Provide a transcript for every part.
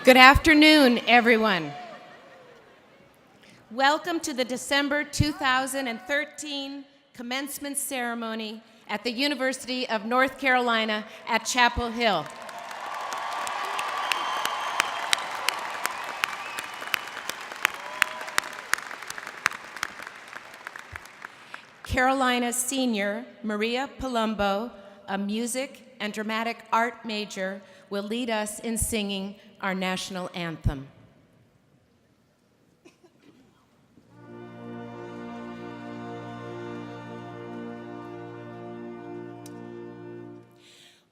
Good afternoon, everyone. Welcome to the December 2013 commencement ceremony at the University of North Carolina at Chapel Hill. Carolina's senior, Maria Palumbo, a music and dramatic art major, will lead us in singing our national anthem.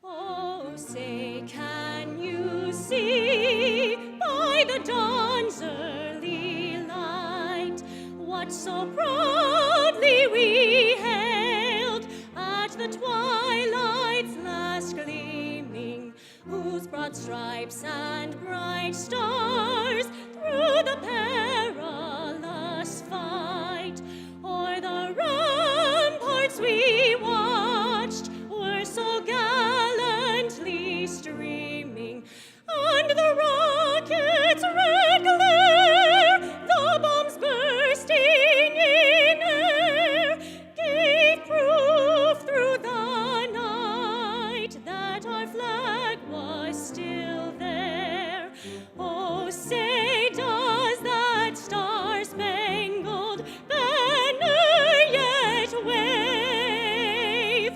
Oh, say, can you see by the dawn's early light what so proudly we hailed at the twilight's last gleaming, whose broad stripes and bright stars through the perilous fight o'er the ramparts we watched were so gallantly streaming, and the rockets' red glare, the bombs bursting in air, gave proof through the night that our flag was still there. Oh, say, does that star-spangled banner yet wave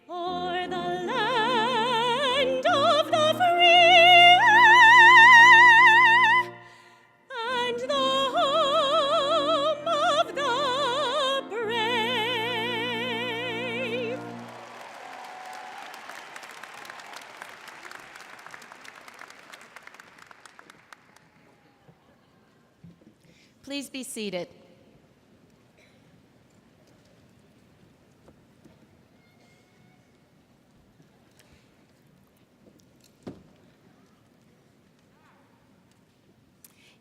o'er the land of the free and the home of the brave? Please be seated.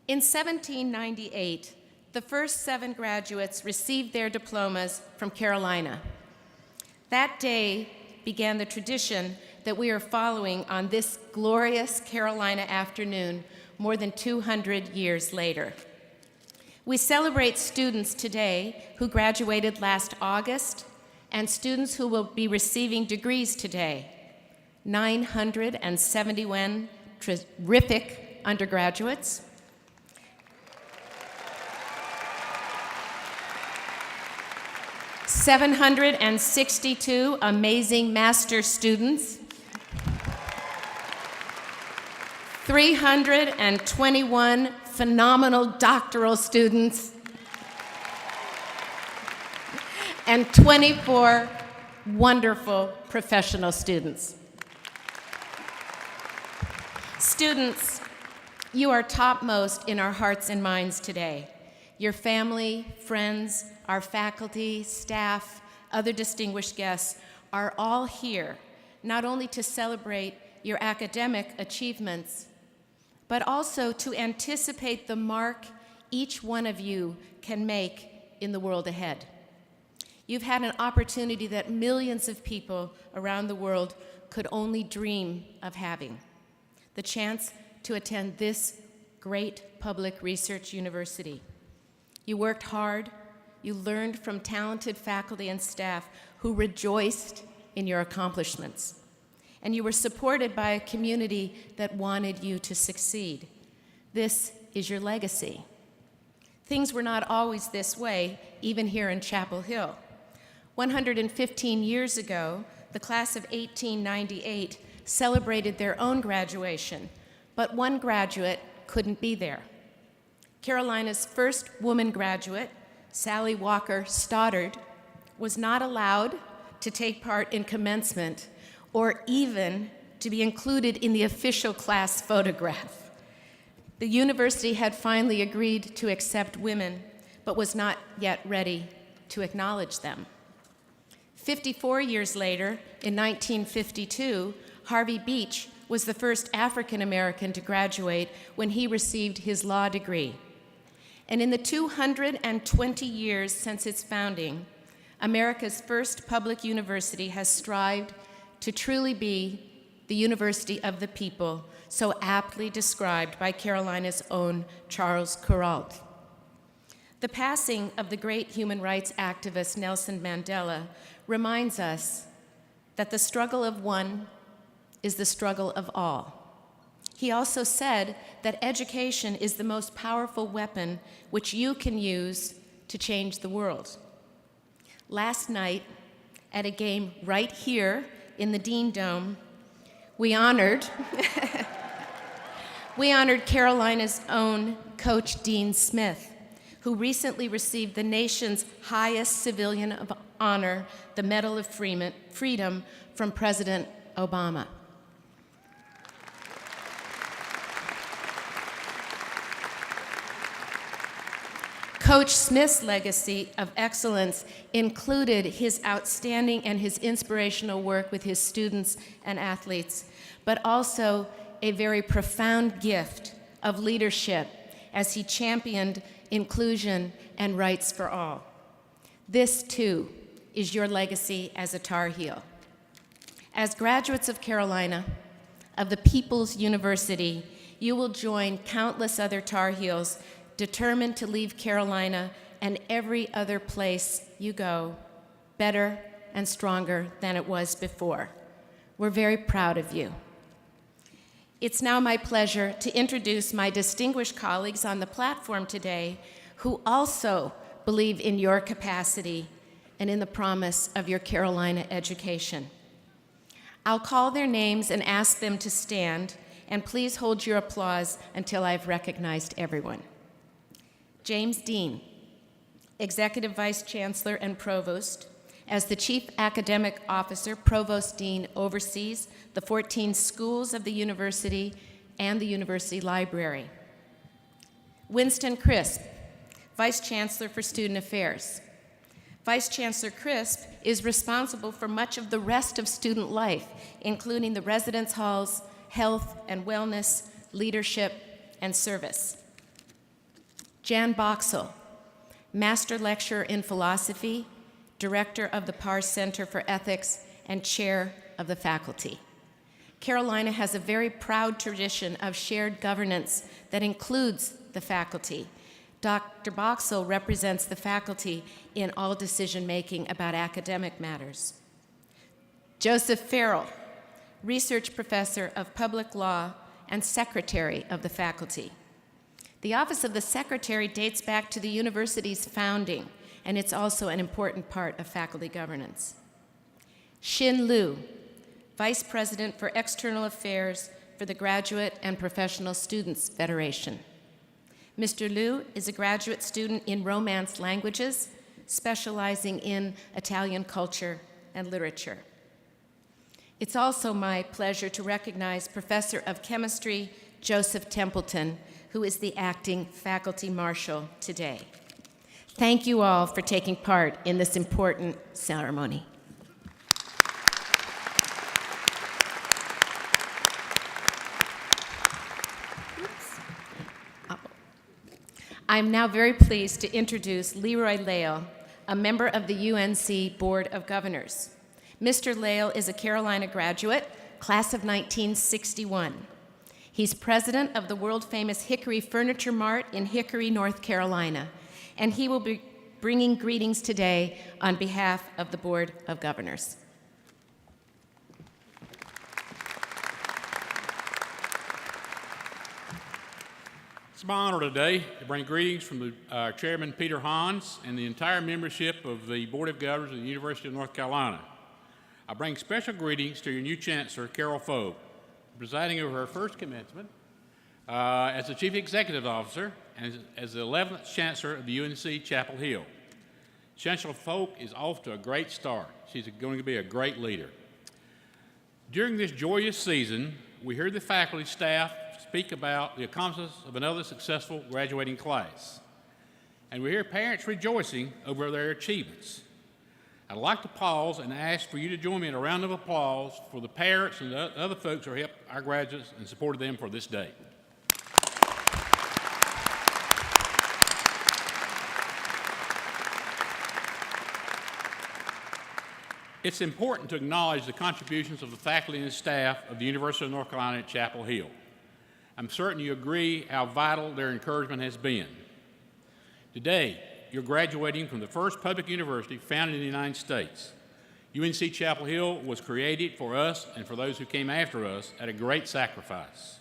In 1798, the first 7 graduates received their diplomas from Carolina. That day began the tradition that we are following on this glorious Carolina afternoon more than 200 years later. We celebrate students today who graduated last August and students who will be receiving degrees today. 971 terrific undergraduates, 762 amazing master students, 321 phenomenal doctoral students, and 24 wonderful professional students. Students, you are topmost in our hearts and minds today. Your family, friends, our faculty, staff, other distinguished guests are all here, not only to celebrate your academic achievements, but also to anticipate the mark each one of you can make in the world ahead. You've had an opportunity that millions of people around the world could only dream of having: the chance to attend this great public research university. You worked hard, you learned from talented faculty and staff who rejoiced in your accomplishments, and you were supported by a community that wanted you to succeed. This is your legacy. Things were not always this way, even here in Chapel Hill. 115 years ago, the class of 1898 celebrated their own graduation, but one graduate couldn't be there. Carolina's first woman graduate, Sally Walker Stoddard, was not allowed to take part in commencement or even to be included in the official class photograph. The university had finally agreed to accept women, but was not yet ready to acknowledge them. 54 years later, in 1952, Harvey Beach was the first African American to graduate when he received his law degree. And in the 220 years since its founding, America's first public university has strived to truly be the university of the people, so aptly described by Carolina's own Charles Kuralt. The passing of the great human rights activist Nelson Mandela reminds us that the struggle of one is the struggle of all. He also said that education is the most powerful weapon which you can use to change the world. Last night, at a game right here in the Dean Dome, we honored Carolina's own Coach Dean Smith, who recently received the nation's highest civilian honor, the Medal of Freedom, from President Obama. Coach Smith's legacy of excellence included his outstanding and his inspirational work with his students and athletes, but also a very profound gift of leadership as he championed inclusion and rights for all. This, too, is your legacy as a Tar Heel. As graduates of Carolina, of the People's University, you will join countless other Tar Heels determined to leave Carolina and every other place you go better and stronger than it was before. We're very proud of you. It's now my pleasure to introduce my distinguished colleagues on the platform today who also believe in your capacity and in the promise of your Carolina education. I'll call their names and ask them to stand, and please hold your applause until I've recognized everyone. James Dean, Executive Vice Chancellor and Provost. As the Chief Academic Officer, Provost Dean oversees the 14 schools of the university and the university library. Winston Crisp, Vice Chancellor for Student Affairs. Vice Chancellor Crisp is responsible for much of the rest of student life, including the residence halls, health and wellness, leadership, and service. Jan Boxell, Master Lecturer in Philosophy, Director of the Parr Center for Ethics, and Chair of the faculty. Carolina has a very proud tradition of shared governance that includes the faculty. Dr. Boxell represents the faculty in all decision-making about academic matters. Joseph Farrell, Research Professor of Public Law and Secretary of the faculty. The office of the Secretary dates back to the university's founding, and it's also an important part of faculty governance. Xin Liu, Vice President for External Affairs for the Graduate and Professional Students Federation. Mr. Liu is a graduate student in Romance languages, specializing in Italian culture and literature. It's also my pleasure to recognize Professor of Chemistry Joseph Templeton, who is the acting faculty marshal today. Thank you all for taking part in this important ceremony. I'm now very pleased to introduce Leroy Lale, a member of the UNC Board of Governors. Mr. Lale is a Carolina graduate, class of 1961. He's president of the world-famous Hickory Furniture Mart in Hickory, North Carolina, and he will be bringing greetings today on behalf of the Board of Governors. It's my honor today to bring greetings from our Chairman Peter Hans and the entire membership of the Board of Governors of the University of North Carolina. I bring special greetings to your new Chancellor, Carol Fogue, presiding over her first commencement as the Chief Executive Officer and as the 11th Chancellor of the UNC-Chapel Hill. Chancellor Fogue is off to a great start. She's going to be a great leader. During this joyous season, we heard the faculty, staff, speak about the accomplishments of another successful graduating class. And we hear parents rejoicing over their achievements. I'd like to pause and ask for you to join me in a round of applause for the parents and the other folks who helped our graduates and supported them for this day. It's important to acknowledge the contributions of the faculty and staff of the University of North Carolina at Chapel Hill. I'm certain you agree how vital their encouragement has been. Today, you're graduating from the first public university founded in the United States. UNC-Chapel Hill was created for us and for those who came after us at a great sacrifice.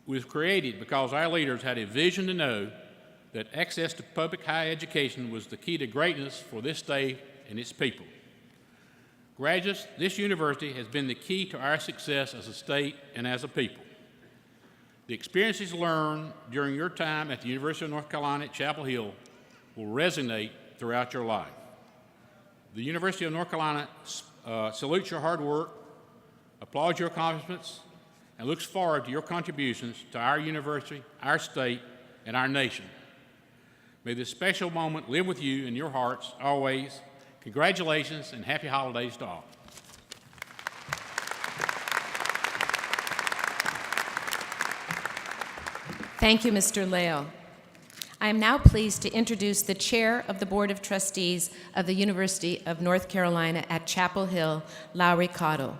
It was created because our leaders had a vision to know that access to public higher education was the key to greatness for this state and its people. Graduates, this university has been the key to our success as a state and as a people. The experiences learned during your time at the University of North Carolina at Chapel Hill will resonate throughout your life. The University of North Carolina salutes your hard work, applauds your accomplishments, and looks forward to your contributions to our university, our state, and our nation. May this special moment live with you in your hearts always. Congratulations and happy holidays to all. Thank you, Mr. Lael. I am now pleased to introduce the Chair of the Board of Trustees of the University of North Carolina at Chapel Hill, Lowry Cottle.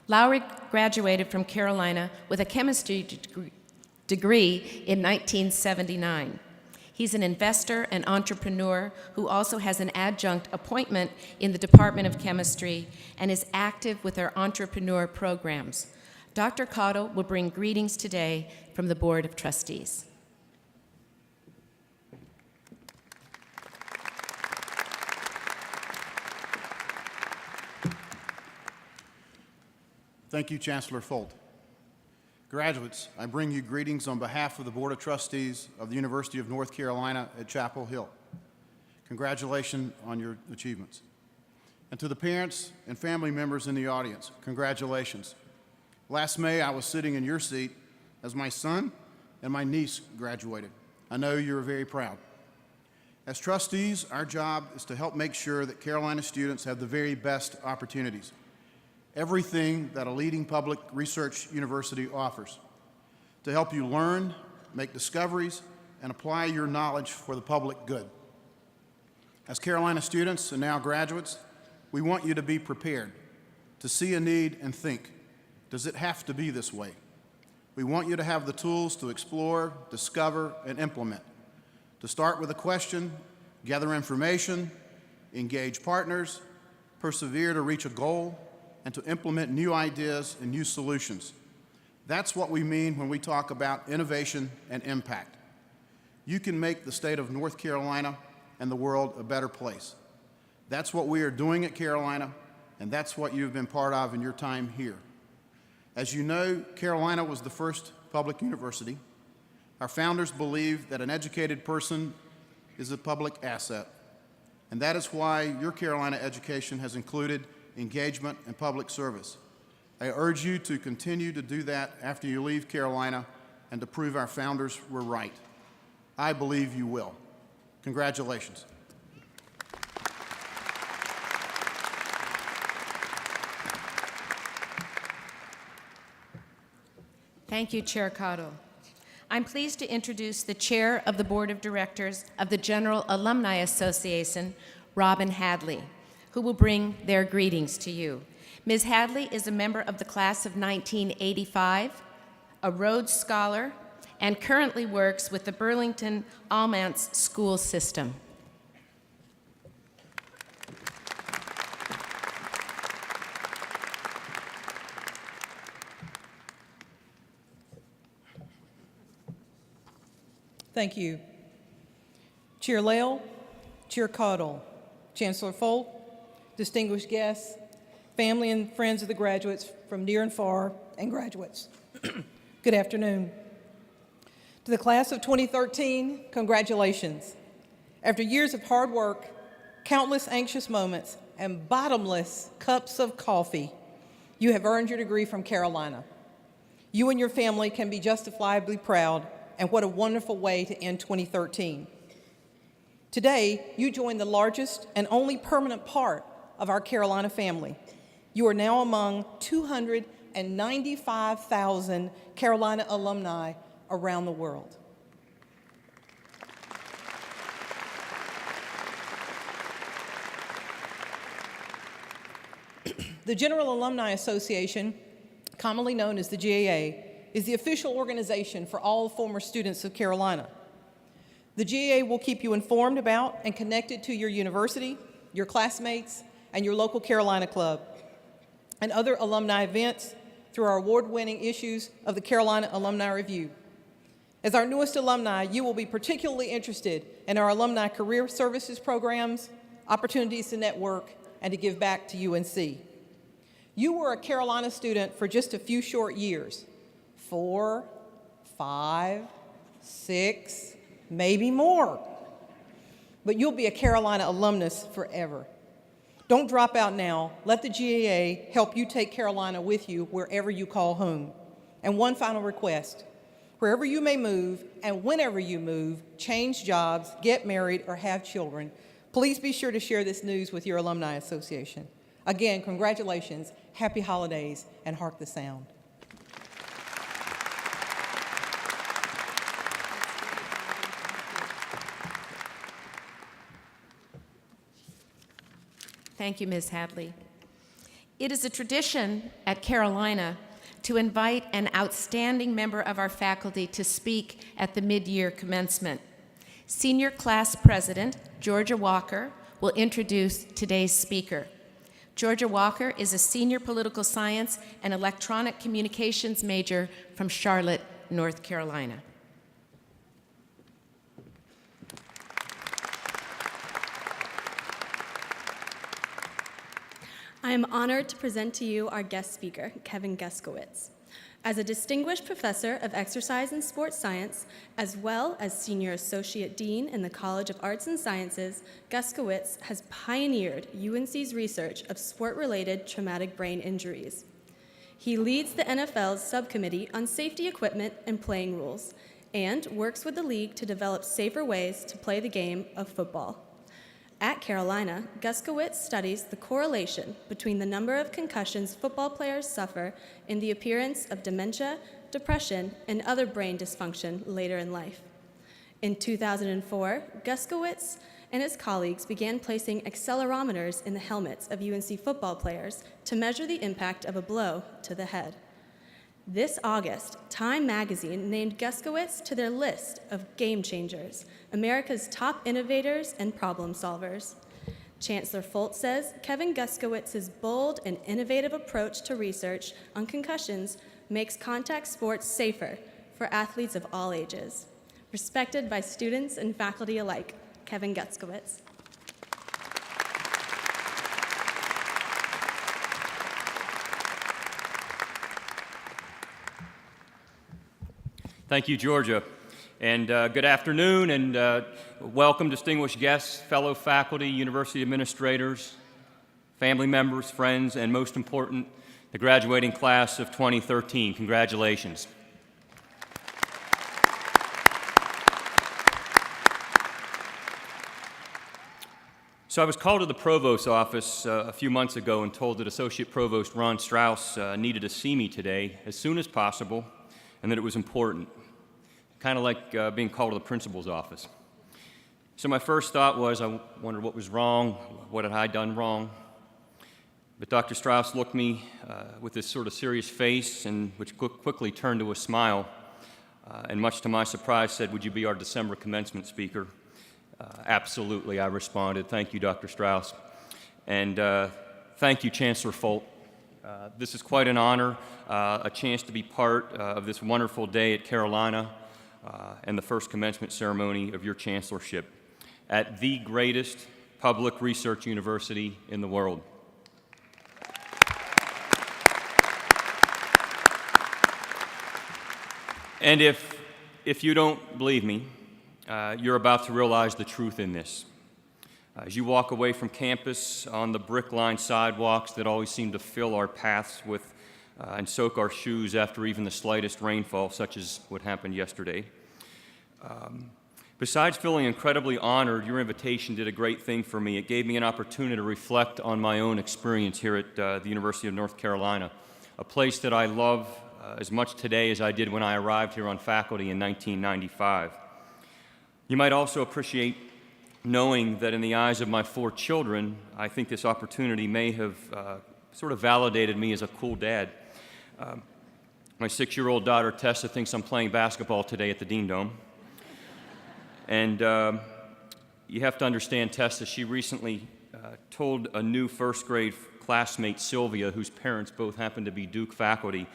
Lowry graduated from Carolina with a chemistry degree in 1979. He's an investor and entrepreneur who also has an adjunct appointment in the Department of Chemistry and is active with our entrepreneur programs. Dr. Cottle will bring greetings today from the Board of Trustees. Thank you, Chancellor Folt. Graduates, I bring you greetings on behalf of the Board of Trustees of the University of North Carolina at Chapel Hill. Congratulations on your achievements. And to the parents and family members in the audience, congratulations. Last May, I was sitting in your seat as my son and my niece graduated. I know you're very proud. As trustees, our job is to help make sure that Carolina students have the very best opportunities. Everything that a leading public research university offers to help you learn, make discoveries, and apply your knowledge for the public good. As Carolina students and now graduates, we want you to be prepared to see a need and think, does it have to be this way? We want you to have the tools to explore, discover, and implement. To start with a question, gather information, engage partners, persevere to reach a goal, and to implement new ideas and new solutions. That's what we mean when we talk about innovation and impact. You can make the state of North Carolina and the world a better place. That's what we are doing at Carolina, and that's what you've been part of in your time here. As you know, Carolina was the first public university. Our founders believed that an educated person is a public asset, and that is why your Carolina education has included engagement and public service. I urge you to continue to do that after you leave Carolina and to prove our founders were right. I believe you will. Congratulations. Thank you, Chair Cottle. I'm pleased to introduce the Chair of the Board of Directors of the General Alumni Association, Robin Hadley, who will bring their greetings to you. Ms. Hadley is a member of the class of 1985, a Rhodes Scholar, and currently works with the Burlington Almance School System. Thank you. Chair Lael, Chair Cottle, Chancellor Folt, distinguished guests, family and friends of the graduates from near and far, and graduates. Good afternoon. To the class of 2013, congratulations. After years of hard work, countless anxious moments, and bottomless cups of coffee, you have earned your degree from Carolina. You and your family can be justifiably proud, and what a wonderful way to end 2013. Today, you join the largest and only permanent part of our Carolina family. You are now among 295,000 Carolina alumni around the world. The General Alumni Association, commonly known as the GAA, is the official organization for all former students of Carolina. The GAA will keep you informed about and connected to your university, your classmates, and your local Carolina Club, and other alumni events through our award-winning issues of the Carolina Alumni Review. As our newest alumni, you will be particularly interested in our alumni career services programs, opportunities to network, and to give back to UNC. You were a Carolina student for just a few short years, 4, 5, 6, maybe more. But you'll be a Carolina alumnus forever. Don't drop out now. Let the GAA help you take Carolina with you wherever you call home. And one final request. Wherever you may move and whenever you move, change jobs, get married, or have children, please be sure to share this news with your alumni association. Again, congratulations, happy holidays, and hark the sound. Thank you, Ms. Hadley. It is a tradition at Carolina to invite an outstanding member of our faculty to speak at the mid-year commencement. Senior Class President Georgia Walker will introduce today's speaker. Georgia Walker is a senior political science and electronic communications major from Charlotte, North Carolina. I am honored to present to you our guest speaker, Kevin Guskowitz. As a distinguished professor of exercise and sports science, as well as senior associate dean in the College of Arts and Sciences, Guskowitz has pioneered UNC's research of sport-related traumatic brain injuries. He leads the NFL's subcommittee on safety equipment and playing rules, and works with the league to develop safer ways to play the game of football. At Carolina, Guskowitz studies the correlation between the number of concussions football players suffer and the appearance of dementia, depression, and other brain dysfunction later in life. In 2004, Guskowitz and his colleagues began placing accelerometers in the helmets of UNC football players to measure the impact of a blow to the head. This August, Time magazine named Guskowitz to their list of game changers, America's top innovators and problem solvers. Chancellor Folt says Kevin Guskowitz's bold and innovative approach to research on concussions makes contact sports safer for athletes of all ages. Respected by students and faculty alike, Kevin Guskowitz. Thank you, Georgia. And good afternoon, and welcome, distinguished guests, fellow faculty, university administrators, family members, friends, and most important, the graduating class of 2013. Congratulations. So I was called to the provost's office a few months ago and told that Associate Provost Ron Strauss needed to see me today as soon as possible, and that it was important, kind of like being called to the principal's office. So my first thought was, I wondered what was wrong, what had I done wrong? But Dr. Strauss looked me with this sort of serious face, and which quickly turned to a smile, and much to my surprise said, "Would you be our December commencement speaker?" Absolutely, I responded. Thank you, Dr. Strauss. And thank you, Chancellor Folt. This is quite an honor, a chance to be part of this wonderful day at Carolina and the first commencement ceremony of your chancellorship at the greatest public research university in the world. And if you don't believe me, you're about to realize the truth in this. As you walk away from campus on the brick-lined sidewalks that always seem to fill our paths with and soak our shoes after even the slightest rainfall, such as what happened yesterday. Besides feeling incredibly honored, your invitation did a great thing for me. It gave me an opportunity to reflect on my own experience here at the University of North Carolina, a place that I love as much today as I did when I arrived here on faculty in 1995. You might also appreciate knowing that in the eyes of my 4 children, I think this opportunity may have sort of validated me as a cool dad. My 6-year-old daughter, Tessa, thinks I'm playing basketball today at the Dean Dome. And you have to understand Tessa, she recently told a new first grade classmate, Sylvia, whose parents both happen to be Duke faculty,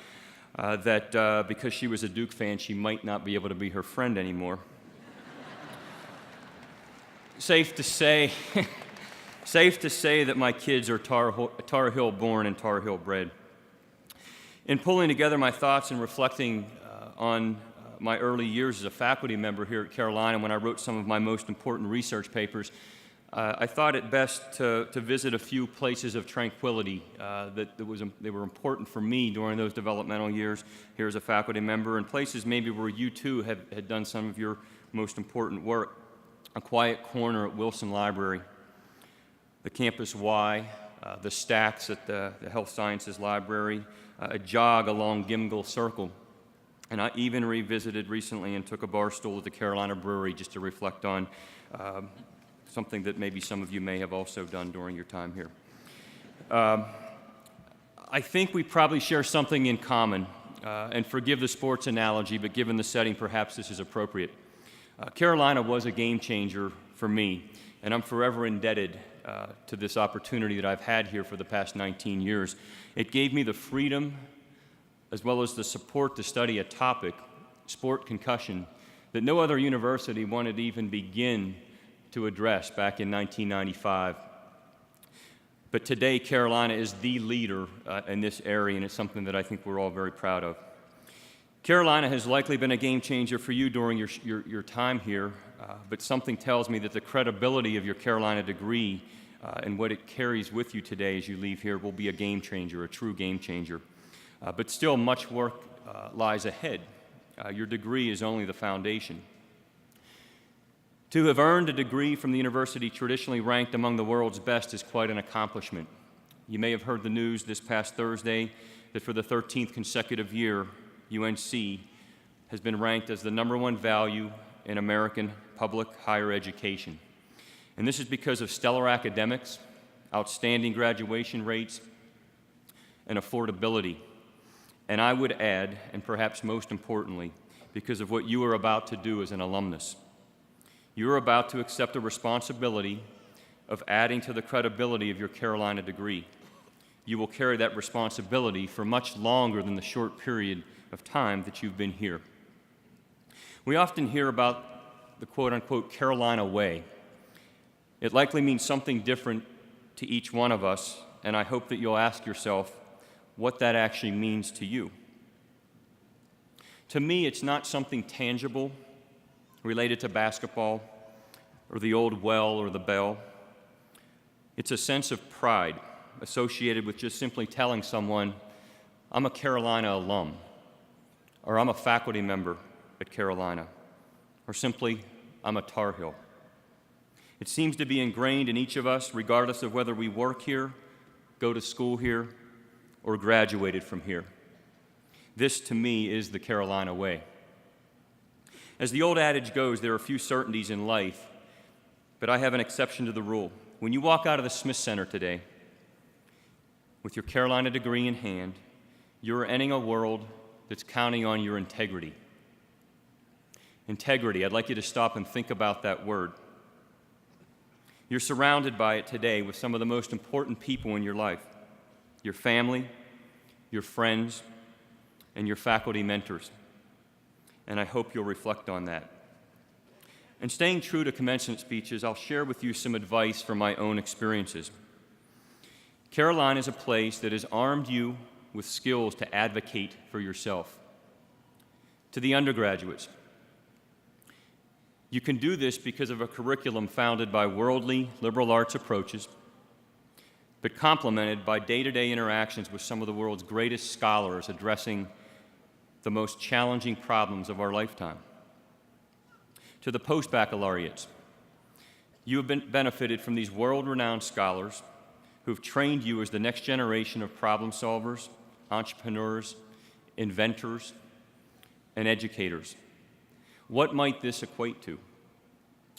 that because she was a Duke fan, she might not be able to be her friend anymore. Safe to say that my kids are Tar Heel born and Tar Heel bred. In pulling together my thoughts and reflecting on my early years as a faculty member here at Carolina, when I wrote some of my most important research papers, I thought it best to visit a few places of tranquility they were important for me during those developmental years here as a faculty member, and places maybe where you too had done some of your most important work. A quiet corner at Wilson Library, the Campus Y, the stacks at the Health Sciences Library, a jog along Gimgle Circle. And I even revisited recently and took a bar stool at the Carolina Brewery just to reflect on something that maybe some of you may have also done during your time here. I think we probably share something in common, and forgive the sports analogy, but given the setting, perhaps this is appropriate. Carolina was a game changer for me, and I'm forever indebted to this opportunity that I've had here for the past 19 years. It gave me the freedom as well as the support to study a topic, sport concussion, that no other university wanted to even begin to address back in 1995. But today, Carolina is the leader in this area, and it's something that I think we're all very proud of. Carolina has likely been a game changer for you during your time here, but something tells me that the credibility of your Carolina degree and what it carries with you today as you leave here will be a game changer, a true game changer. But still, much work lies ahead. Your degree is only the foundation. To have earned a degree from the university traditionally ranked among the world's best is quite an accomplishment. You may have heard the news this past Thursday that for the 13th consecutive year, UNC has been ranked as the #1 value in American public higher education. And this is because of stellar academics, outstanding graduation rates, and affordability. And I would add, and perhaps most importantly, because of what you are about to do as an alumnus. You are about to accept the responsibility of adding to the credibility of your Carolina degree. You will carry that responsibility for much longer than the short period of time that you've been here. We often hear about the quote-unquote Carolina way. It likely means something different to each one of us, and I hope that you'll ask yourself what that actually means to you. To me, it's not something tangible related to basketball or the old well or the bell. It's a sense of pride associated with just simply telling someone, I'm a Carolina alum, or I'm a faculty member at Carolina, or simply, I'm a Tar Heel. It seems to be ingrained in each of us, regardless of whether we work here, go to school here, or graduated from here. This, to me, is the Carolina way. As the old adage goes, there are few certainties in life, but I have an exception to the rule. When you walk out of the Smith Center today with your Carolina degree in hand, you're entering a world that's counting on your integrity. Integrity, I'd like you to stop and think about that word. You're surrounded by it today with some of the most important people in your life, your family, your friends, and your faculty mentors. And I hope you'll reflect on that. And staying true to commencement speeches, I'll share with you some advice from my own experiences. Carolina is a place that has armed you with skills to advocate for yourself. To the undergraduates, you can do this because of a curriculum founded by worldly liberal arts approaches, but complemented by day-to-day interactions with some of the world's greatest scholars addressing the most challenging problems of our lifetime. To the post-baccalaureates, you have benefited from these world-renowned scholars who've trained you as the next generation of problem solvers, entrepreneurs, inventors, and educators. What might this equate to?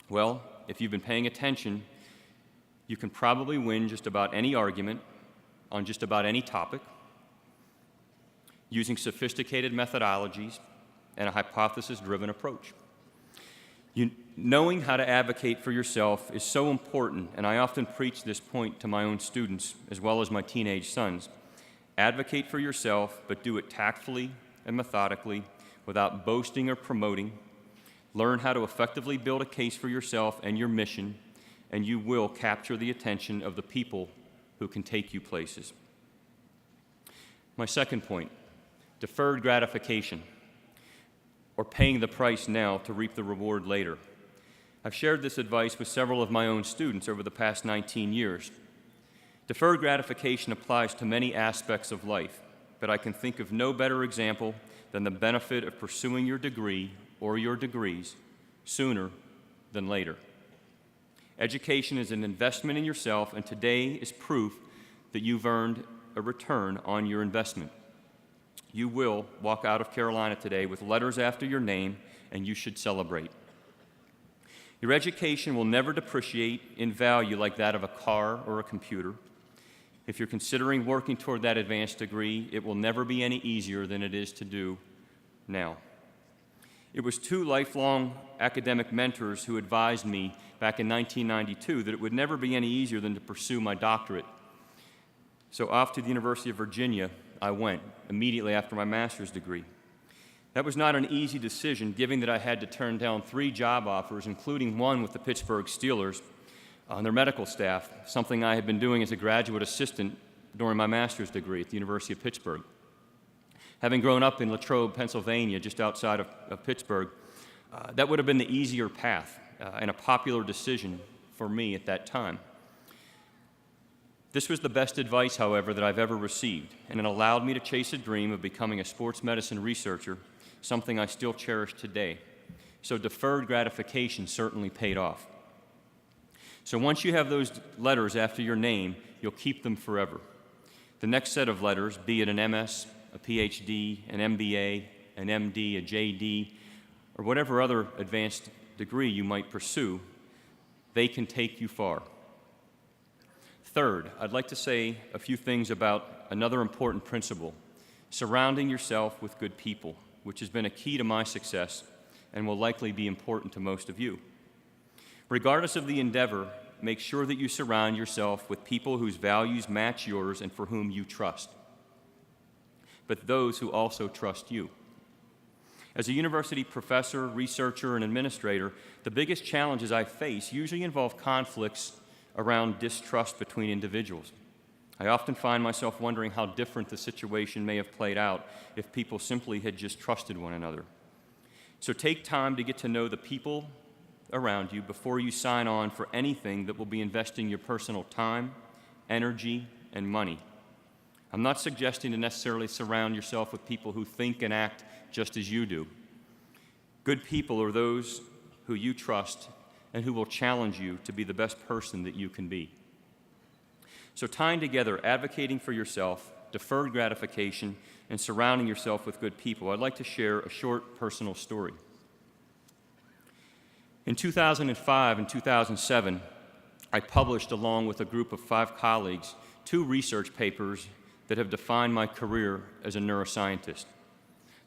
Well, if you've been paying attention, you can probably win just about any argument on just about any topic, using sophisticated methodologies and a hypothesis-driven approach. Knowing how to advocate for yourself is so important, and I often preach this point to my own students as well as my teenage sons. Advocate for yourself, but do it tactfully and methodically without boasting or promoting. Learn how to effectively build a case for yourself and your mission, and you will capture the attention of the people who can take you places. My second point, deferred gratification, or paying the price now to reap the reward later. I've shared this advice with several of my own students over the past 19 years. Deferred gratification applies to many aspects of life, but I can think of no better example than the benefit of pursuing your degree or your degrees sooner than later. Education is an investment in yourself, and today is proof that you've earned a return on your investment. You will walk out of Carolina today with letters after your name, and you should celebrate. Your education will never depreciate in value like that of a car or a computer. If you're considering working toward that advanced degree, it will never be any easier than it is to do now. It was two lifelong academic mentors who advised me back in 1992 that it would never be any easier than to pursue my doctorate. So off to the University of Virginia I went immediately after my master's degree. That was not an easy decision, given that I had to turn down 3 job offers, including one with the Pittsburgh Steelers on their medical staff, something I had been doing as a graduate assistant during my master's degree at the University of Pittsburgh. Having grown up in Latrobe, Pennsylvania, just outside of Pittsburgh, that would have been the easier path and a popular decision for me at that time. This was the best advice, however, that I've ever received, and it allowed me to chase a dream of becoming a sports medicine researcher, something I still cherish today. So deferred gratification certainly paid off. So once you have those letters after your name, you'll keep them forever. The next set of letters, be it an MS, a PhD, an MBA, an MD, a JD, or whatever other advanced degree you might pursue, they can take you far. Third, I'd like to say a few things about another important principle, surrounding yourself with good people, which has been a key to my success and will likely be important to most of you. Regardless of the endeavor, make sure that you surround yourself with people whose values match yours and for whom you trust, but those who also trust you. As a university professor, researcher, and administrator, the biggest challenges I face usually involve conflicts around distrust between individuals. I often find myself wondering how different the situation may have played out if people simply had just trusted one another. So take time to get to know the people around you before you sign on for anything that will be investing your personal time, energy, and money. I'm not suggesting to necessarily surround yourself with people who think and act just as you do. Good people are those who you trust and who will challenge you to be the best person that you can be. So tying together advocating for yourself, deferred gratification, and surrounding yourself with good people, I'd like to share a short personal story. In 2005 and 2007, I published, along with a group of 5 colleagues, 2 research papers that have defined my career as a neuroscientist.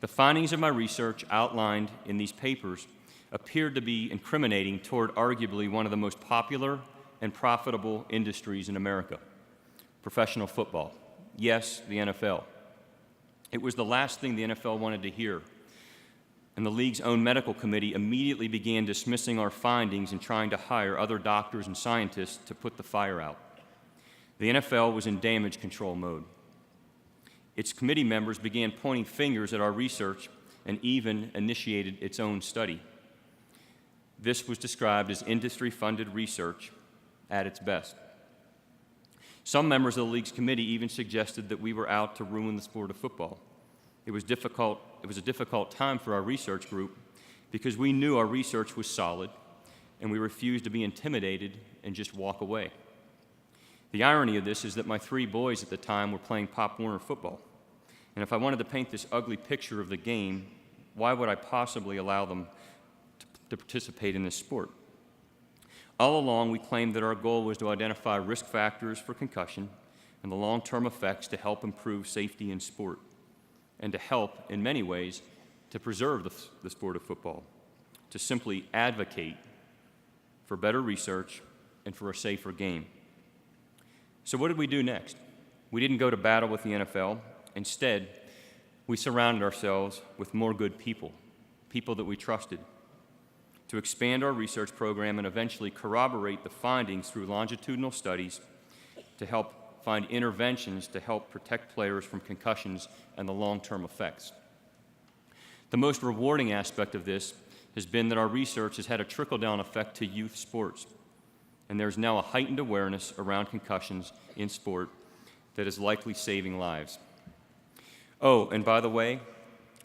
The findings of my research outlined in these papers appeared to be incriminating toward arguably one of the most popular and profitable industries in America, professional football. Yes, the NFL. It was the last thing the NFL wanted to hear, and the league's own medical committee immediately began dismissing our findings and trying to hire other doctors and scientists to put the fire out. The NFL was in damage control mode. Its committee members began pointing fingers at our research and even initiated its own study. This was described as industry-funded research at its best. Some members of the league's committee even suggested that we were out to ruin the sport of football. It was a difficult time for our research group because we knew our research was solid and we refused to be intimidated and just walk away. The irony of this is that my 3 boys at the time were playing Pop Warner football. And if I wanted to paint this ugly picture of the game, why would I possibly allow them to participate in this sport? All along, we claimed that our goal was to identify risk factors for concussion and the long-term effects to help improve safety in sport, and to help, in many ways, to preserve the sport of football, to simply advocate for better research and for a safer game. So what did we do next? We didn't go to battle with the NFL. Instead, we surrounded ourselves with more good people, people that we trusted, to expand our research program and eventually corroborate the findings through longitudinal studies to help find interventions to help protect players from concussions and the long-term effects. The most rewarding aspect of this has been that our research has had a trickle-down effect to youth sports, and there's now a heightened awareness around concussions in sport that is likely saving lives. Oh, and by the way,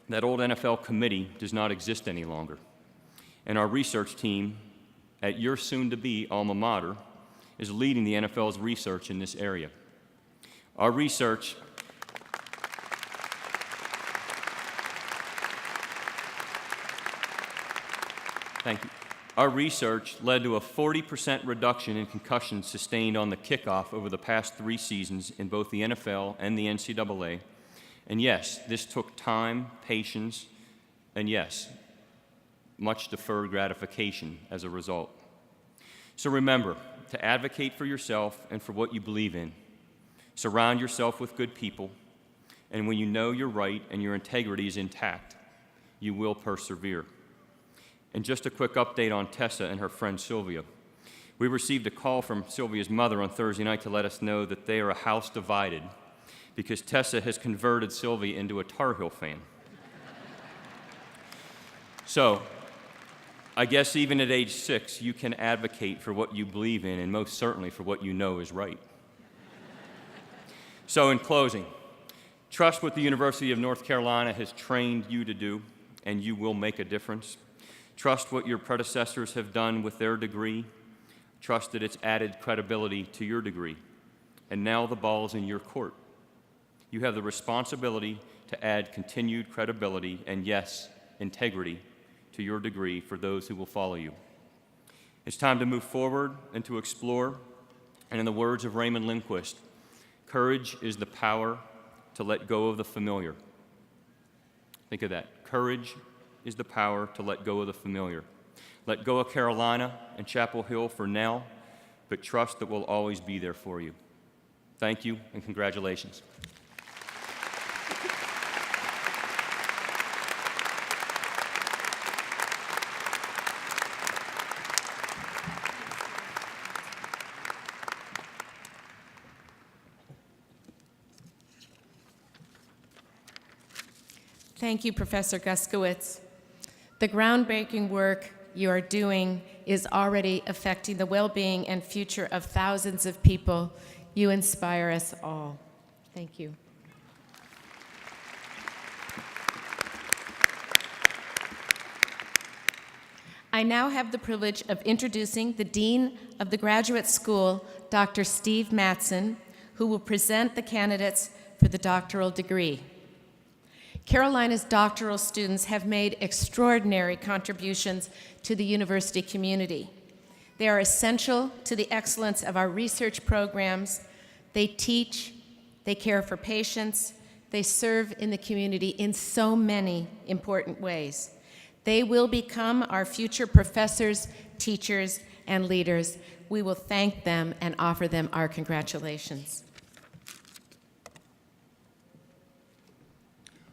that old NFL committee does not exist any longer, and our research team at your soon-to-be alma mater is leading the NFL's research in this area. Our research Thank you. Our research led to a 40% reduction in concussions sustained on the kickoff over the past 3 seasons in both the NFL and the NCAA. And yes, this took time, patience, and yes, much deferred gratification as a result. So remember to advocate for yourself and for what you believe in. Surround yourself with good people, and when you know you're right and your integrity is intact, you will persevere. And just a quick update on Tessa and her friend Sylvia. We received a call from Sylvia's mother on Thursday night to let us know that they are a house divided because Tessa has converted Sylvia into a Tar Heel fan. So, I guess even at age 6, you can advocate for what you believe in and most certainly for what you know is right. So in closing, trust what the University of North Carolina has trained you to do, and you will make a difference. Trust what your predecessors have done with their degree. Trust that it's added credibility to your degree. And now the ball is in your court. You have the responsibility to add continued credibility and, yes, integrity to your degree for those who will follow you. It's time to move forward and to explore. And in the words of Raymond Lindquist, courage is the power to let go of the familiar. Think of that. Courage is the power to let go of the familiar. Let go of Carolina and Chapel Hill for now, but trust that we'll always be there for you. Thank you and congratulations. Thank you, Professor Guskowitz. The groundbreaking work you are doing is already affecting the well-being and future of thousands of people. You inspire us all. Thank you. I now have the privilege of introducing the Dean of the Graduate School, Dr. Steve Mattson, who will present the candidates for the doctoral degree. Carolina's doctoral students have made extraordinary contributions to the university community. They are essential to the excellence of our research programs. They teach, they care for patients, they serve in the community in so many important ways. They will become our future professors, teachers, and leaders. We will thank them and offer them our congratulations.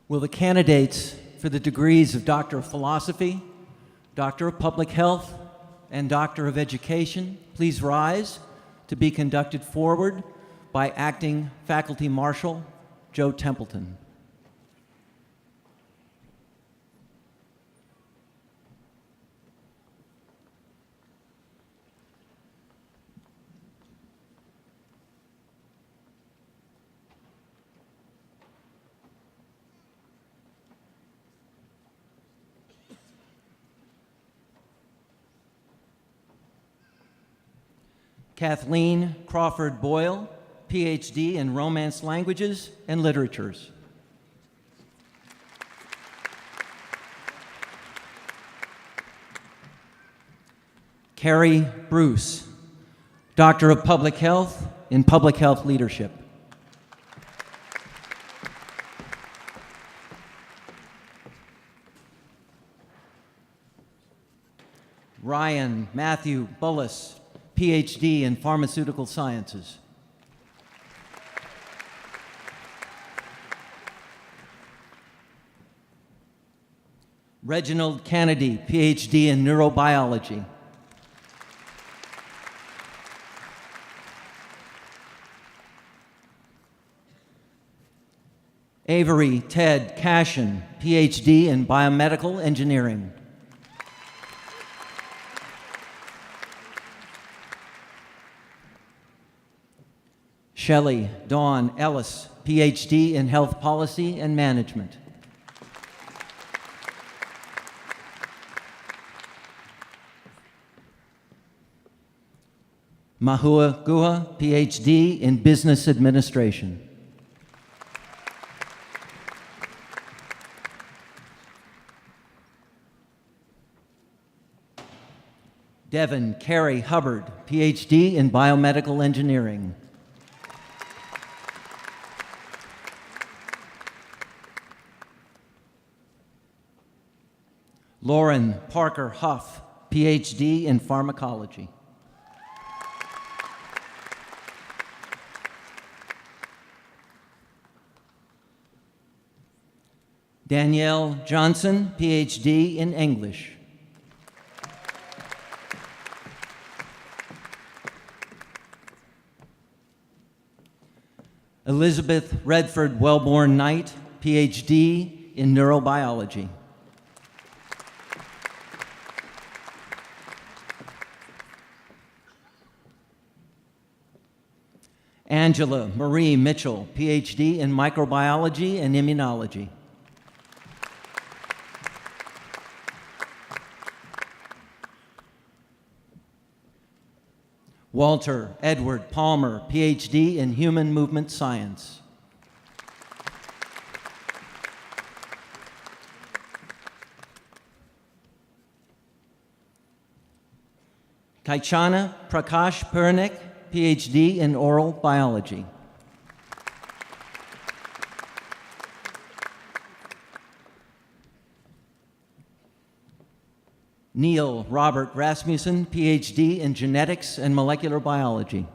Will the candidates for the degrees of Doctor of Philosophy, Doctor of Public Health, and Doctor of Education please rise to be conducted forward by Acting Faculty Marshal Joe Templeton. Kathleen Crawford Boyle, PhD in Romance Languages and Literatures. Carrie Bruce, Doctor of Public Health in Public Health Leadership. Ryan Matthew Bullis, PhD in Pharmaceutical Sciences. Reginald Kennedy, PhD in Neurobiology. Avery Ted Cashin, PhD in Biomedical Engineering. Shelley Dawn Ellis, PhD in Health Policy and Management. Mahua Guha, PhD in Business Administration. Devin Carey Hubbard, PhD in Biomedical Engineering. Lauren Parker Huff, PhD in Pharmacology. Danielle Johnson, PhD in English. Elizabeth Redford Wellborn Knight, PhD in Neurobiology. Angela Marie Mitchell, PhD in Microbiology and Immunology. Walter Edward Palmer, PhD in Human Movement Science. Kaichana Prakash Puranik, PhD in Oral Biology. Neil Robert Rasmussen, PhD in Genetics and Molecular Biology.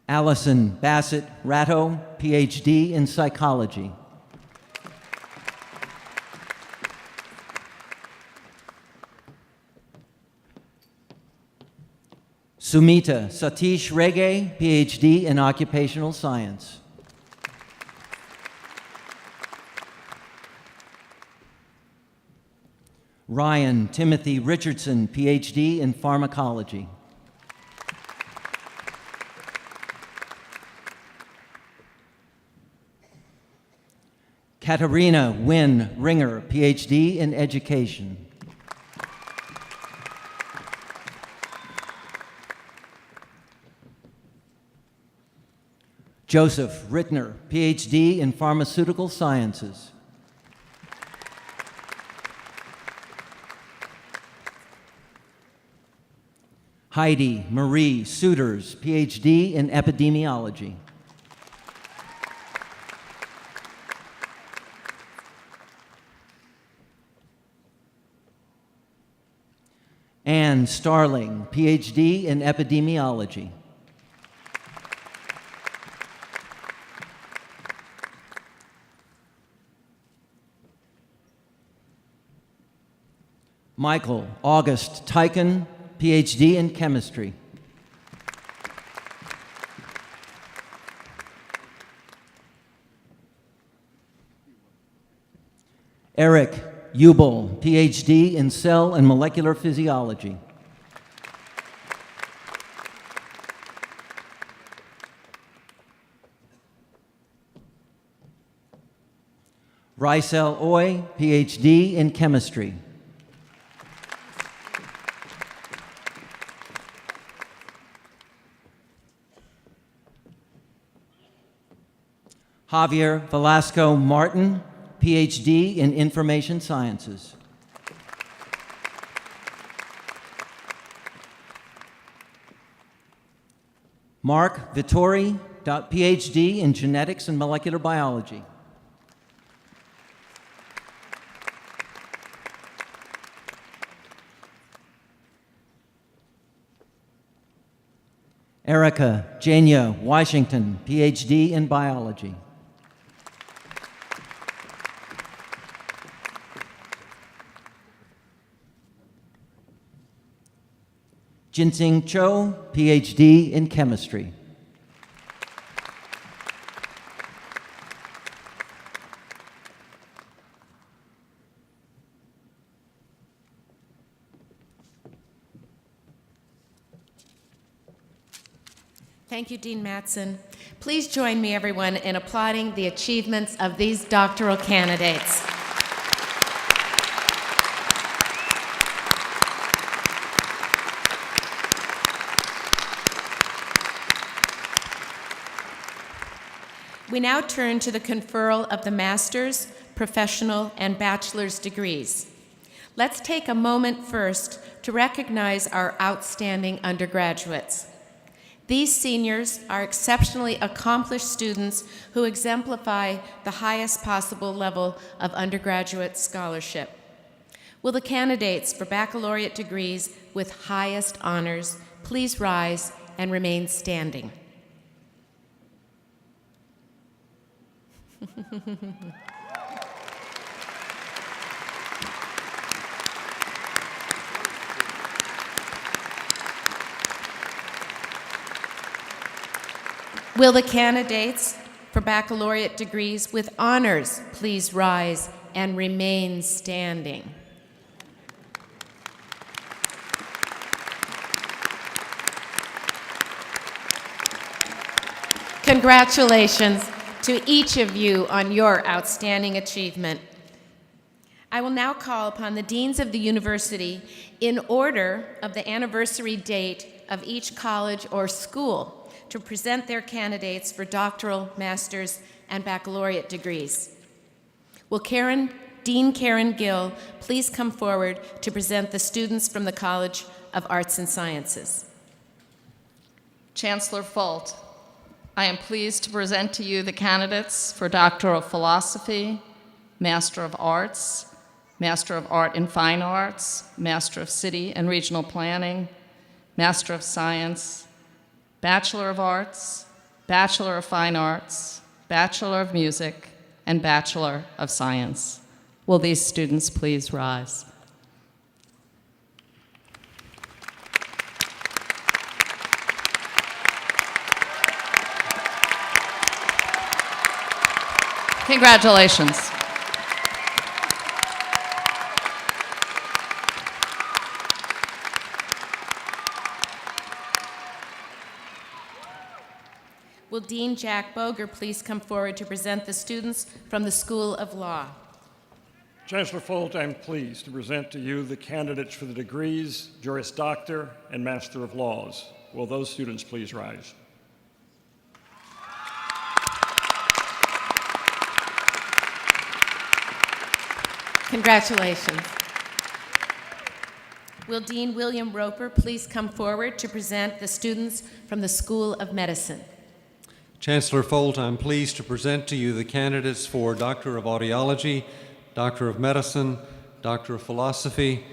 Allison Bassett Ratto, PhD in Psychology. Sumita Satish Rege, PhD in Occupational Science. Ryan Timothy Richardson, PhD in Pharmacology. Katarina Wynne Ringer, PhD in Education. Joseph Rittner, PhD in Pharmaceutical Sciences. Heidi Marie Suiters, PhD in Epidemiology. Anne Starling, PhD in Epidemiology. Michael August Teichen, PhD in Chemistry. Eric Ubel, PhD in Cell and Molecular Physiology. Rysel Oy, PhD in Chemistry. Javier Velasco Martin, PhD in Information Sciences. Mark Vittori, PhD in Genetics and Molecular Biology. Erica Jania Washington, PhD in biology. Jinsing Cho, PhD in chemistry. Thank you, Dean Mattson. Please join me, everyone, in applauding the achievements of these doctoral candidates. We now turn to the conferral of the master's, professional, and bachelor's degrees. Let's take a moment first to recognize our outstanding undergraduates. These seniors are exceptionally accomplished students who exemplify the highest possible level of undergraduate scholarship. Will the candidates for baccalaureate degrees with highest honors please rise and remain standing? Will the candidates for baccalaureate degrees with honors please rise and remain standing? Congratulations to each of you on your outstanding achievement. I will now call upon the deans of the university in order of the anniversary date of each college or school to present their candidates for doctoral, master's, and baccalaureate degrees. Will Dean Karen Gill please come forward to present the students from the College of Arts and Sciences? Chancellor Folt, I am pleased to present to you the candidates for Doctor of Philosophy, Master of Arts, Master of Art in Fine Arts, Master of City and Regional Planning, Master of Science, Bachelor of Arts, Bachelor of Fine Arts, Bachelor of Music, and Bachelor of Science. Will these students please rise? Congratulations. Will Dean Jack Boger please come forward to present the students from the School of Law? Chancellor Folt, I'm pleased to present to you the candidates for the degrees Juris Doctor and Master of Laws. Will those students please rise? Congratulations. Will Dean William Roper please come forward to present the students from the School of Medicine? Chancellor Folt, I'm pleased to present to you the candidates for Doctor of Audiology, Doctor of Medicine, Doctor of Philosophy,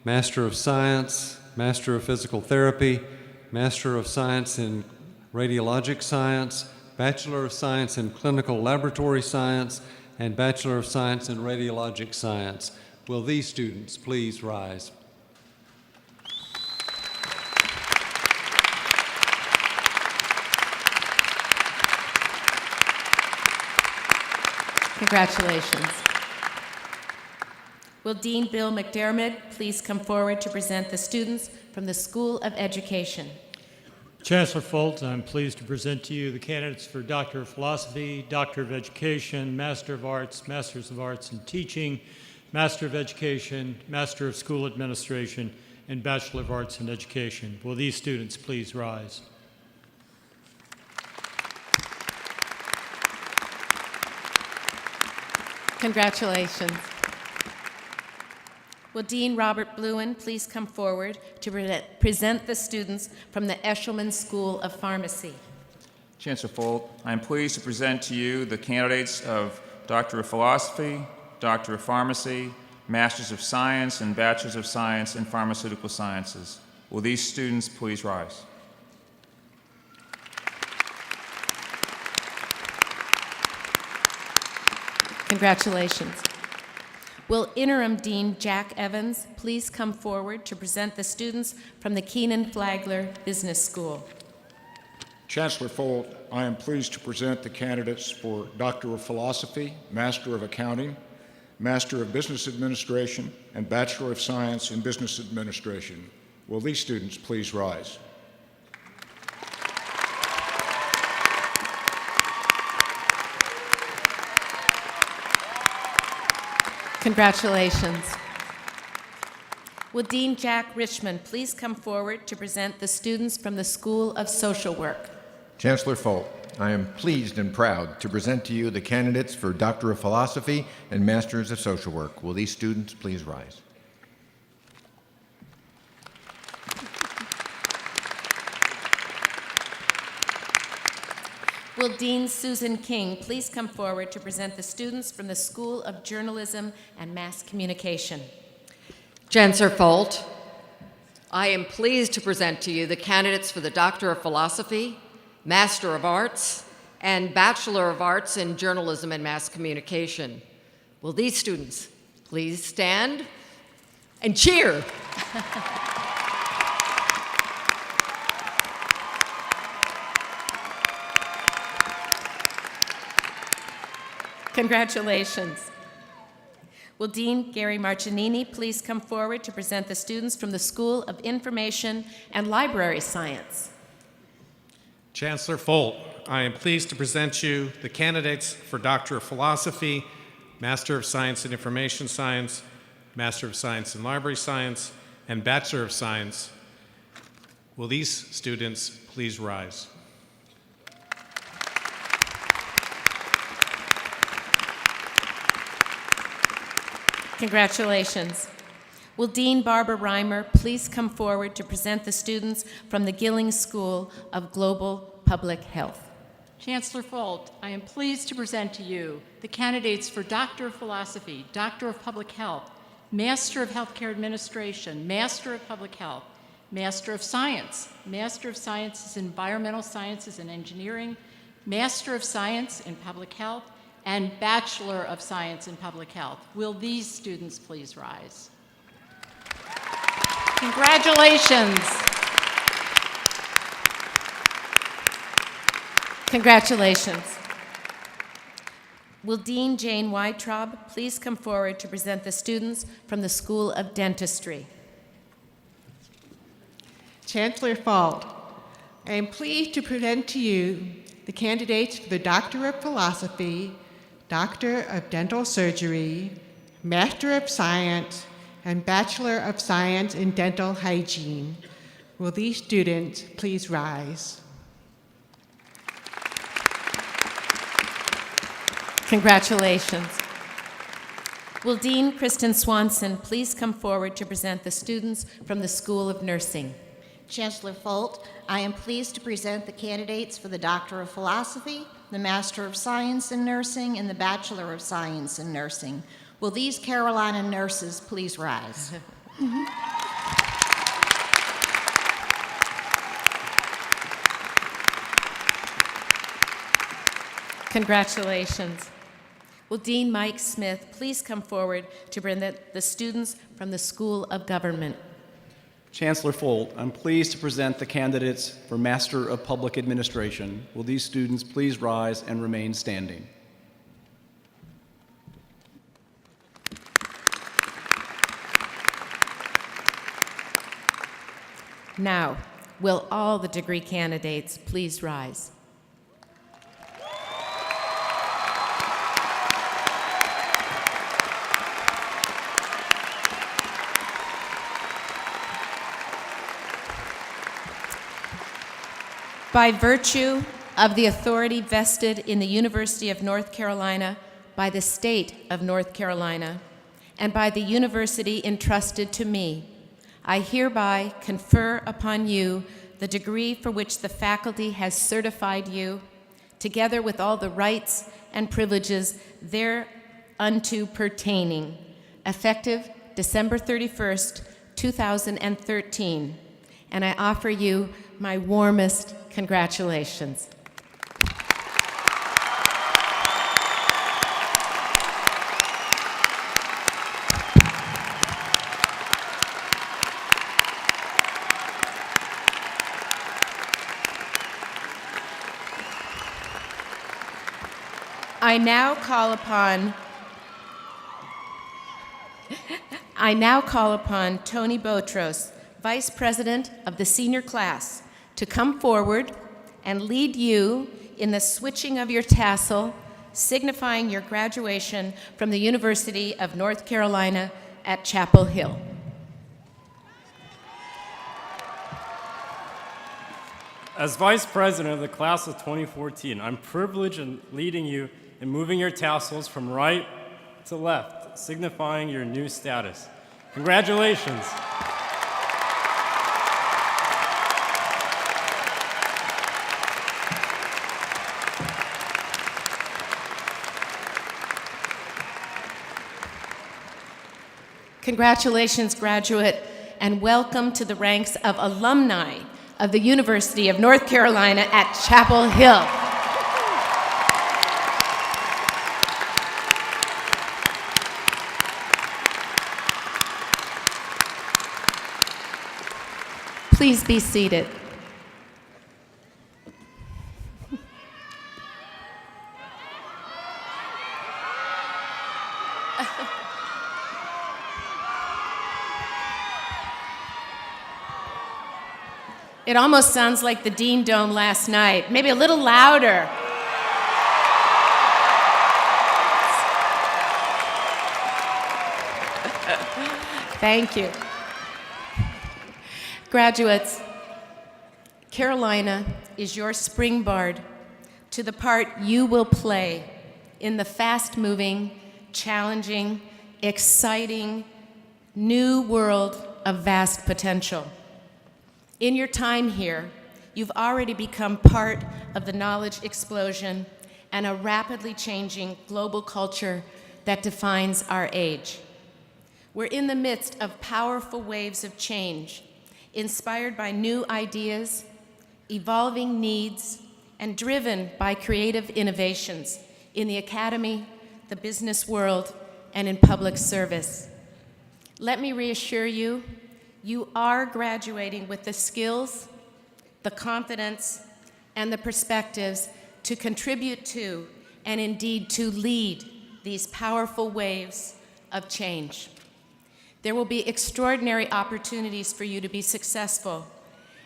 Master of Science, Master of Physical Therapy, Master of Science in Radiologic Science, Bachelor of Science in Clinical Laboratory Science, and Bachelor of Science in Radiologic Science. Will these students please rise? Congratulations. Will Dean Bill McDermott please come forward to present the students from the School of Education? Chancellor Folt, I'm pleased to present to you the candidates for Doctor of Philosophy, Doctor of Education, Master of Arts, Masters of Arts in Teaching, Master of Education, Master of School Administration, and Bachelor of Arts in Education. Will these students please rise? Congratulations. Will Dean Robert Bluen please come forward to present the students from the Eshelman School of Pharmacy? Chancellor Folt, I am pleased to present to you the candidates of Doctor of Philosophy, Doctor of Pharmacy, Masters of Science, and Bachelors of Science in Pharmaceutical Sciences. Will these students please rise? Congratulations. Will Interim Dean Jack Evans please come forward to present the students from the Keenan Flagler Business School? Chancellor Folt, I am pleased to present the candidates for Doctor of Philosophy, Master of Accounting, Master of Business Administration, and Bachelor of Science in Business Administration. Will these students please rise? Congratulations. Will Dean Jack Richmond please come forward to present the students from the School of Social Work? Chancellor Folt, I am pleased and proud to present to you the candidates for Doctor of Philosophy and Masters of Social Work. Will these students please rise? Will Dean Susan King please come forward to present the students from the School of Journalism and Mass Communication? Chancellor Folt, I am pleased to present to you the candidates for the Doctor of Philosophy, Master of Arts, and Bachelor of Arts in Journalism and Mass Communication. Will these students please stand and cheer? Congratulations. Will Dean Gary Marcinini please come forward to present the students from the School of Information and Library Science? Chancellor Folt, I am pleased to present you the candidates for Doctor of Philosophy, Master of Science in Information Science, Master of Science in Library Science, and Bachelor of Science. Will these students please rise? Congratulations. Will Dean Barbara Reimer please come forward to present the students from the Gilling School of Global Public Health? Chancellor Folt, I am pleased to present to you the candidates for Doctor of Philosophy, Doctor of Public Health, Master of Healthcare Administration, Master of Public Health, Master of Science, Master of Sciences in Environmental Sciences and Engineering, Master of Science in Public Health, and Bachelor of Science in Public Health. Will these students please rise? Congratulations. Congratulations. Will Dean Jane Weitraub please come forward to present the students from the School of Dentistry? Chancellor Folt, I am pleased to present to you the candidates for the Doctor of Philosophy, Doctor of Dental Surgery, Master of Science, and Bachelor of Science in Dental Hygiene. Will these students please rise? Congratulations. Will Dean Kristen Swanson please come forward to present the students from the School of Nursing? Chancellor Folt, I am pleased to present the candidates for the Doctor of Philosophy, the Master of Science in Nursing, and the Bachelor of Science in Nursing. Will these Carolina nurses please rise? Congratulations. Will Dean Mike Smith please come forward to present the students from the School of Government? Chancellor Folt, I'm pleased to present the candidates for Master of Public Administration. Will these students please rise and remain standing? Now, will all the degree candidates please rise? By virtue of the authority vested in the University of North Carolina by the state of North Carolina and by the university entrusted to me, I hereby confer upon you the degree for which the faculty has certified you, together with all the rights and privileges thereunto pertaining, effective December 31st, 2013. And I offer you my warmest congratulations. I now call upon Tony Botros, Vice President of the senior class, to come forward and lead you in the switching of your tassel, signifying your graduation from the University of North Carolina at Chapel Hill. As Vice President of the class of 2014, I'm privileged in leading you in moving your tassels from right to left, signifying your new status. Congratulations. Congratulations, graduate, and welcome to the ranks of alumni of the University of North Carolina at Chapel Hill. Please be seated. It almost sounds like the Dean Dome last night, maybe a little louder. Thank you. Graduates, Carolina is your springboard to the part you will play in the fast-moving, challenging, exciting, new world of vast potential. In your time here, you've already become part of the knowledge explosion and a rapidly changing global culture that defines our age. We're in the midst of powerful waves of change, inspired by new ideas, evolving needs, and driven by creative innovations in the academy, the business world, and in public service. Let me reassure you, you are graduating with the skills, the confidence, and the perspectives to contribute to, and indeed to lead, these powerful waves of change. There will be extraordinary opportunities for you to be successful,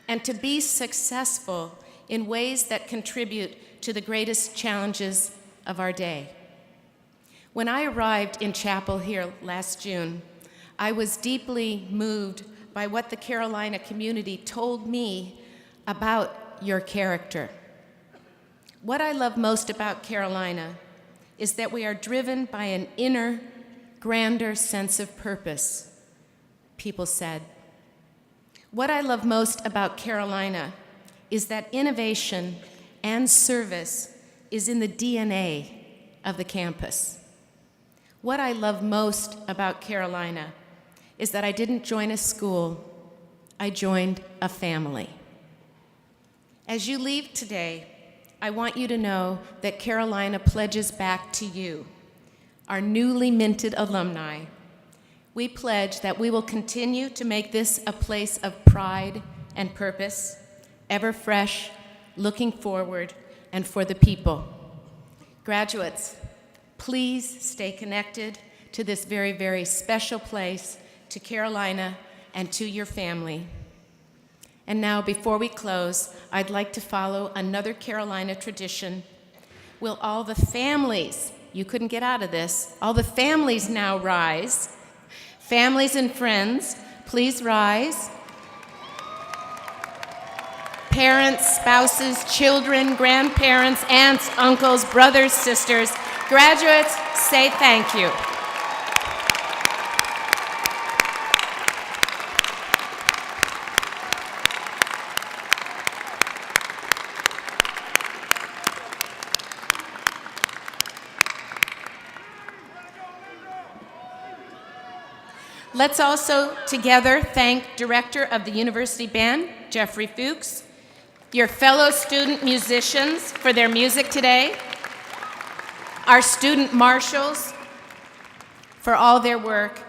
and to be successful in ways that contribute to the greatest challenges of our day. When I arrived in Chapel Hill last June, I was deeply moved by what the Carolina community told me about your character. What I love most about Carolina is that we are driven by an inner, grander sense of purpose, people said. What I love most about Carolina is that innovation and service is in the DNA of the campus. What I love most about Carolina is that I didn't join a school, I joined a family. As you leave today, I want you to know that Carolina pledges back to you, our newly minted alumni. We pledge that we will continue to make this a place of pride and purpose, ever fresh, looking forward, and for the people. Graduates, please stay connected to this very, very special place, to Carolina, and to your family. And now, before we close, I'd like to follow another Carolina tradition. Will all the families, you couldn't get out of this, all the families now rise. Families and friends, please rise. Parents, spouses, children, grandparents, aunts, uncles, brothers, sisters, graduates, say thank you. Let's also together thank Director of the University Band, Jeffrey Fuchs, your fellow student musicians for their music today, our student marshals for all their work,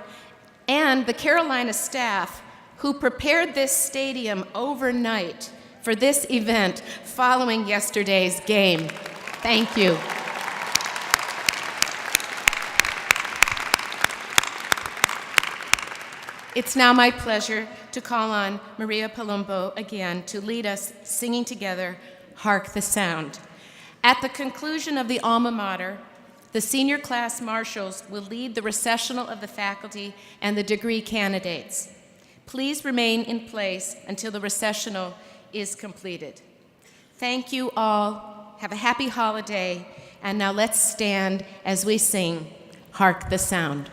and the Carolina staff who prepared this stadium overnight for this event following yesterday's game. Thank you. It's now my pleasure to call on Maria Palumbo again to lead us singing together, Hark the Sound. At the conclusion of the alma mater, the senior class marshals will lead the recessional of the faculty and the degree candidates. Please remain in place until the recessional is completed. Thank you all. Have a happy holiday. And now let's stand as we sing, Hark the Sound.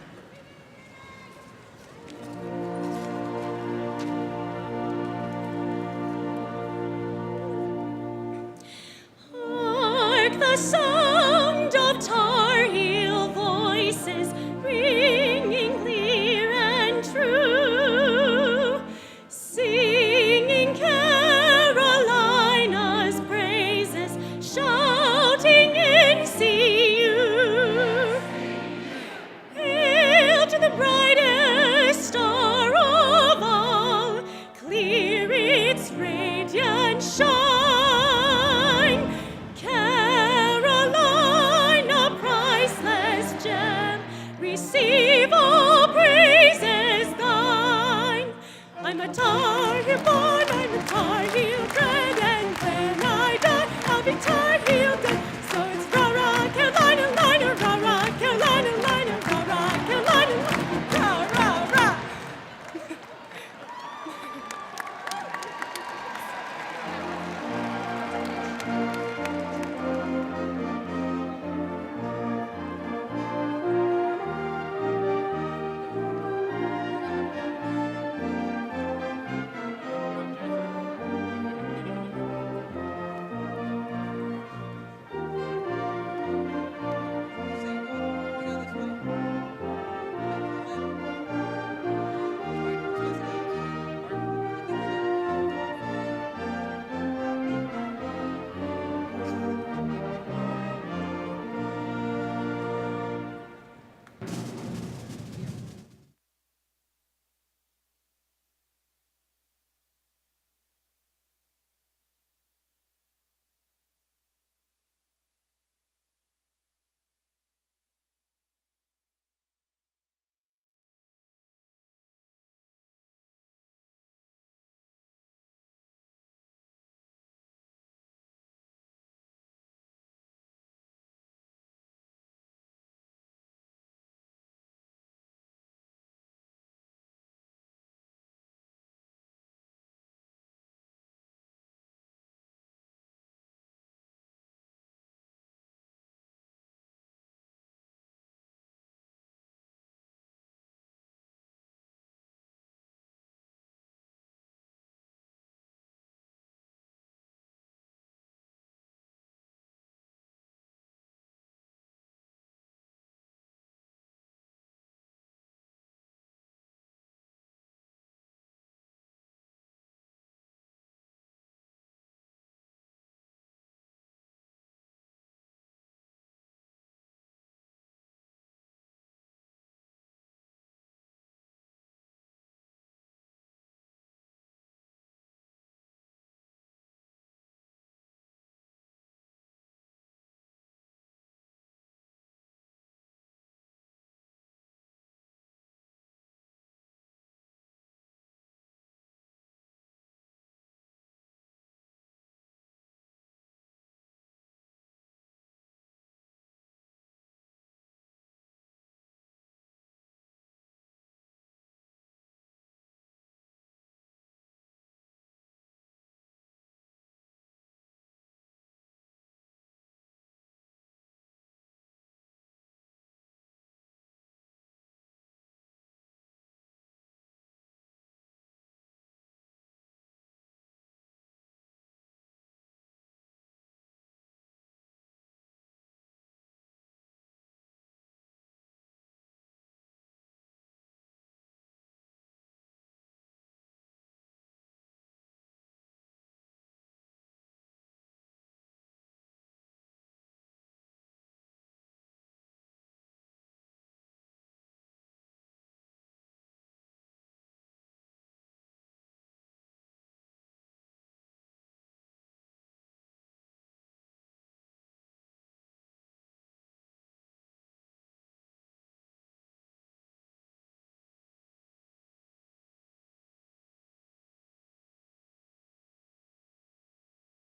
Hark the sound of Tar Heel voices ringing clear and true, singing Carolina's praises, shouting in CU. Hail to the brightest star of all, clear its radiant shine. Carolina, priceless gem, receive all praises thine. I'm a Tar Heel boy.